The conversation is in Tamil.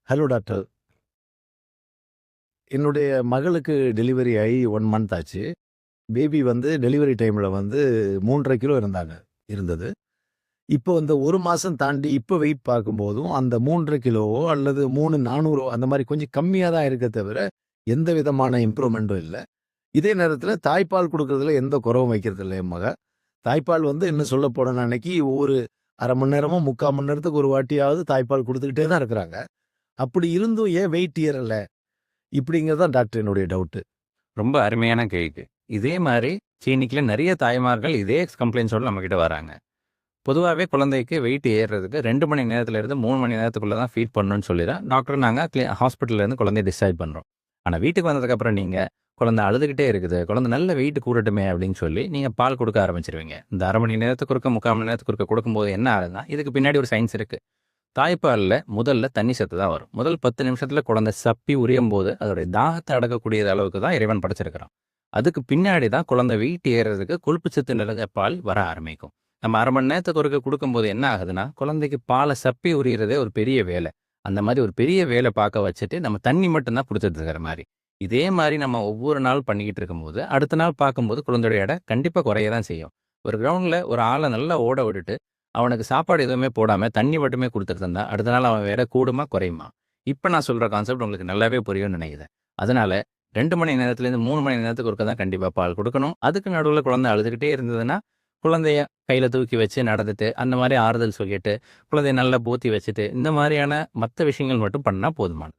Hello doctor. என்னுடைய மகளுக்கு டெலிவரி ஆகி 1 மந்த் ஆச்சு. பேபி வந்து டெலிவரி டைம்ல வந்து 3 1/2 கிலோ இருந்தது. இப்போ இந்த 1 மாசம் தாண்டி இப்போ வெயிட் பார்க்கும்போதும், அந்த 3 1/2 கிலோவோ அல்லது 3 400 அந்த மாரி கொஞ்சம் கம்மியா தான் இருக்கே தவிர, எந்த விதமான இம்ப்ரூவ்மென்ட்டும் இல்ல. இதே நேரத்தில தாய்ப்பால் குடுக்குறதுல எந்த குறைவும் வைக்கிறதில்ல என் மக. தாய்ப்பால் வந்து இன்னும் சொல்லப்போனா அன்னைக்கு ஒரு 1/2 மணி நேரமோ, 3/4 மணி நேரத்துக்கு ஒரு வாட்டியாவது தாய்ப்பால் குடுத்துக்கிட்டே தான் இருக்கிறாங்க. அப்படி இருந்தும் ஏன் வெயிட் ஏறல? இப்படிங்கிறது தான் டாக்டர் என்னுடைய டவுட்டு. ரொம்ப அருமையான கேள்வி. இதே மாரி கிளினிக்ல நெறைய தாய்மார்கள் இதே கம்ப்ளைண்ட்ஸோட நம்மகிட்ட வராங்க. பொதுவாவே குழந்தைக்கு வெயிட் ஏறுறதுக்கு 2 மணி நேரத்திலிருந்து 3 மணி நேரத்துக்குள்ள தான் ஃபீட் பண்ணணும்னு சொல்லி தான் டாக்டர் நாங்க ஹாஸ்பிட்டல்லேருந்து குழந்தைய டிஸ்சார்ஜ் பண்றோம். ஆனா வீட்டுக்கு வந்ததுக்கப்புறம் நீங்க குழந்தை அழுதுகிட்டே இருக்குது, குழந்தை நல்ல வெயிட் கூடட்டுமே அப்படின்னு சொல்லி நீங்க பால் குடுக்க ஆரம்பிச்சுருவீங்க. இந்த 1/2 மணி நேரத்துக்கு ஒருக்க, 3/4 மணி நேரத்துக்கு ஒருக்க குடுக்கும்போது என்ன ஆகுதுன்னா, இதுக்கு பின்னாடி ஒரு சயின்ஸ் இருக்கு. தாய்ப்பால்ல முதல்ல தண்ணி சத்து தான் வரும். முதல் 10 நிமிஷத்துல குழந்தை சப்பி உரியும்போது, அதோடைய தாகத்த அடக்கக்கூடிய அளவுக்கு தான் இறைவன் படைச்சிருக்கிறான். அதுக்கு பின்னாடி தான் குழந்தை வெயிட் ஏறுறதுக்கு கொழுப்பு சத்து நிறைந்த பால் வர ஆரம்பிக்கும். நம்ம 1/2 மணி நேரத்துக்கு ஒருக்க குடுக்கும்போது என்ன ஆகுதுன்னா, குழந்தைக்கு பால சப்பி உரியிறதே ஒரு பெரிய வேலை. அந்த மாரி ஒரு பெரிய வேலை பார்க்க வச்சுட்டு, நம்ம தண்ணி மட்டும் தான் குடுத்துட்டு இருக்கிற மாரி. இதே மாரி நம்ம ஒவ்வொரு நாள் பண்ணிக்கிட்டு இருக்கும்போது, அடுத்த நாள் பார்க்கும்போது குழந்தையோட எடை கண்டிப்பா குறைய தான் செய்யும். ஒரு கிரவுண்ட்ல ஒரு ஆள நல்லா ஓட விட்டுட்டு அவனுக்கு சாப்பாடு எதுவுமே போடாம, தண்ணி மட்டுமே குடுத்துட்டு இருந்தா, அடுத்த நாள் அவன் எடை கூடுமா? குறையுமா? இப்ப நான் சொல்ற கான்செப்ட் உங்களுக்கு நல்லாவே புரியும்னு நெனைக்கிறேன். அதனால 2 மணி நேரத்திலேருந்து 3 மணி நேரத்துக்கு ஒருக்க தான் கண்டிப்பா பால் குடுக்கணும். அதுக்கு நடுவுல குழந்தை அழுதுகிட்டே இருந்ததுன்னா, குழந்தைய கையில தூக்கி வச்சு நடந்துட்டு, அந்த மாரி ஆறுதல் சொல்லிட்டு, குழந்தைய நல்லா போத்தி வச்சுட்டு, இந்த மாரியான மத்த விஷயங்கள் மட்டும் பண்ணா போதுமானது.